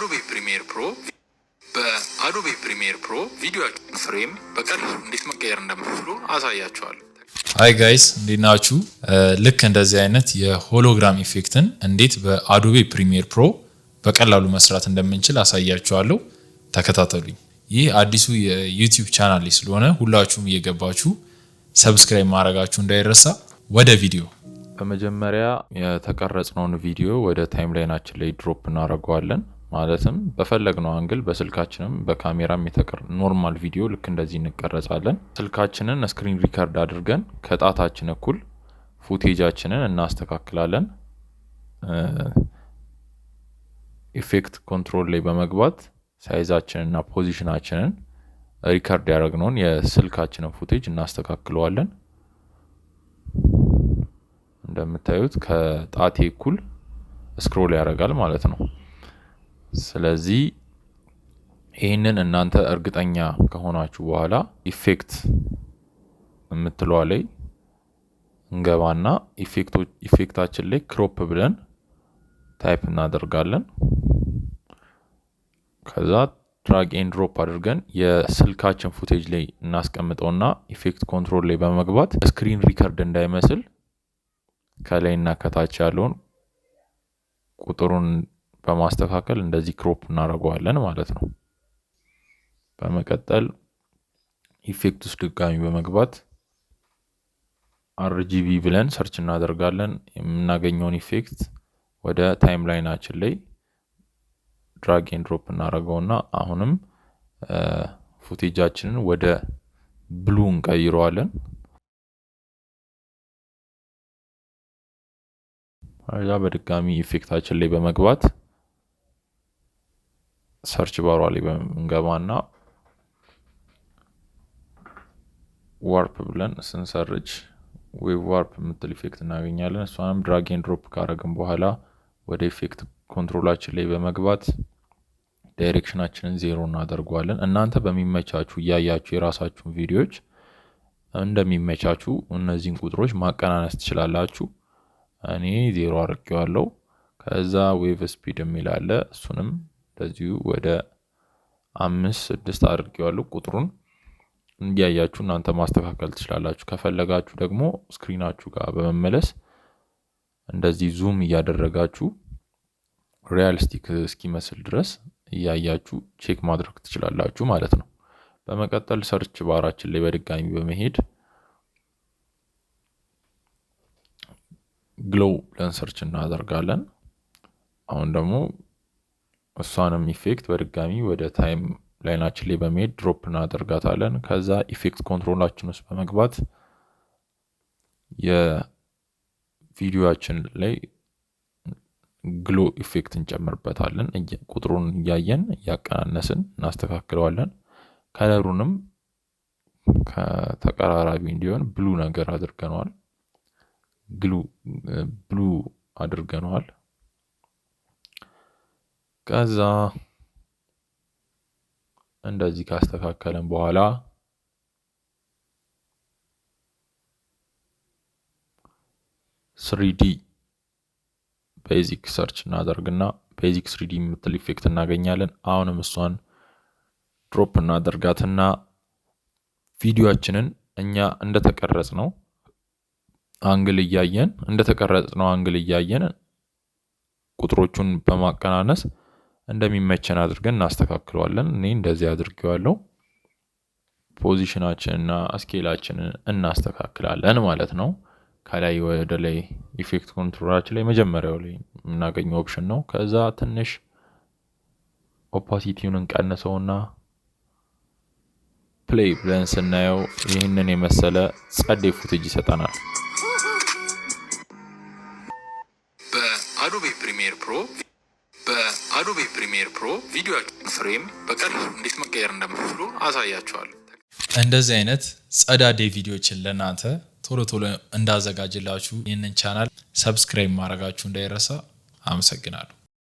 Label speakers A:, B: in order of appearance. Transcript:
A: በአዶቤ ፕሪሚየር ፕሮ ቪዲዮአችሁን ፍሬም በቀላሉ እንዴት መቀየር እንደምትችሉ አሳያችኋለሁ።
B: ሃይ ጋይስ እንዴት ናችሁ? ልክ እንደዚህ አይነት የሆሎግራም ኢፌክትን እንዴት በአዶቤ ፕሪሚየር ፕሮ በቀላሉ መስራት እንደምንችል አሳያችኋለሁ። ተከታተሉኝ። ይህ አዲሱ የዩቲዩብ ቻናል ስለሆነ ሁላችሁም እየገባችሁ ሰብስክራይብ ማድረጋችሁ እንዳይረሳ። ወደ ቪዲዮ በመጀመሪያ የተቀረጽነውን ቪዲዮ ወደ ታይምላይናችን ላይ ድሮፕ እናደርገዋለን። ማለትም በፈለግነው አንግል በስልካችንም በካሜራም ኖርማል ቪዲዮ ልክ እንደዚህ እንቀረጻለን። ስልካችንን ስክሪን ሪከርድ አድርገን ከጣታችን እኩል ፉቴጃችንን እናስተካክላለን። ኢፌክት ኮንትሮል ላይ በመግባት ሳይዛችንን እና ፖዚሽናችንን ሪከርድ ያደረግነውን የስልካችንን ፉቴጅ እናስተካክለዋለን። እንደምታዩት ከጣቴ እኩል ስክሮል ያደርጋል ማለት ነው። ስለዚህ ይህንን እናንተ እርግጠኛ ከሆናችሁ በኋላ ኢፌክት የምትለዋ ላይ እንገባና ኢፌክታችን ላይ ክሮፕ ብለን ታይፕ እናደርጋለን። ከዛ ድራግ ኤንድ ድሮፕ አድርገን የስልካችን ፉቴጅ ላይ እናስቀምጠውና ኢፌክት ኮንትሮል ላይ በመግባት ስክሪን ሪከርድ እንዳይመስል ከላይና ከታች ያለውን ቁጥሩን በማስተካከል እንደዚህ ክሮፕ እናደርገዋለን ማለት ነው። በመቀጠል ኢፌክት ውስጥ ድጋሚ በመግባት RGB ብለን ሰርች እናደርጋለን። የምናገኘውን ኢፌክት ወደ ታይምላይናችን ላይ ድራግ ኤንድ ድሮፕ እናደርገውና አሁንም ፉቴጃችንን ወደ ብሉ እንቀይረዋለን። አዛ በድጋሚ ኢፌክታችን ላይ በመግባት ሰርች ባሯ ላይ እንገባና ዋርፕ ብለን ስንሰርች ዌቭ ዋርፕ የምትል ኢፌክት እናገኛለን። እሷንም ድራግ ኤንድ ድሮፕ ካደረግን በኋላ ወደ ኢፌክት ኮንትሮላችን ላይ በመግባት ዳይሬክሽናችንን 0 እናደርገዋለን። እናንተ በሚመቻችሁ እያያችሁ የራሳችሁን ቪዲዮዎች እንደሚመቻችሁ እነዚህን ቁጥሮች ማቀናነስ ትችላላችሁ። እኔ 0 አድርጌዋለሁ። ከዛ ዌቭ ስፒድ የሚል አለ። እሱንም እንደዚሁ ወደ 5-6 አድርጌዋለሁ። ቁጥሩን እንዲያያችሁ እናንተ ማስተካከል ትችላላችሁ። ከፈለጋችሁ ደግሞ ስክሪናችሁ ጋር በመመለስ እንደዚህ ዙም እያደረጋችሁ ሪያሊስቲክ እስኪመስል ድረስ እያያችሁ ቼክ ማድረግ ትችላላችሁ ማለት ነው። በመቀጠል ሰርች ባራችን ላይ በድጋሚ በመሄድ ግሎው ብለን ሰርች እናደርጋለን። አሁን ደግሞ እሷንም ኢፌክት በድጋሚ ወደ ታይም ላይናችን ላይ በመሄድ ድሮፕ እናደርጋታለን። ከዛ ኢፌክት ኮንትሮላችን ውስጥ በመግባት የቪዲዮአችን ላይ ግሎ ኢፌክት እንጨምርበታለን። ቁጥሩን እያየን እያቀናነስን እናስተካክለዋለን። ከለሩንም ከተቀራራቢ እንዲሆን ብሉ ነገር አድርገነዋል። ብሉ አድርገነዋል። ከዛ እንደዚህ ካስተካከለን በኋላ ስሪዲ ቤዚክ ሰርች እናደርግና ቤዚክ 3D የምትል ኢፌክት እናገኛለን። አሁንም እሷን ድሮፕ እናደርጋትና ቪዲዮአችንን እኛ እንደተቀረጽነው አንግል እያየን ቁጥሮቹን በማቀናነስ እንደሚመቸን አድርገን እናስተካክለዋለን። እኔ እንደዚህ አድርጌዋለሁ። ፖዚሽናችንና ስኬላችንን እናስተካክላለን ማለት ነው። ከላይ ወደ ላይ ኢፌክት ኮንትሮላችን ላይ መጀመሪያው ላይ የምናገኘው ኦፕሽን ነው። ከዛ ትንሽ ኦፓሲቲውን እንቀንሰውና ፕሌይ ብለን ስናየው ይህንን የመሰለ ጸዴ ፉቴጅ ይሰጠናል።
A: በአዶቤ ፕሪሚየር ፕሮ ቪዲዮአችሁን ፍሬም በቀላሉ እንዴት መቀየር እንደምትችሉ አሳያችኋለሁ።
B: እንደዚህ አይነት ጸዳዴ ቪዲዮችን ለናንተ ቶሎ እንዳዘጋጅላችሁ ይህንን ቻናል ሰብስክራይብ ማድረጋችሁ እንዳይረሳ። አመሰግናለሁ።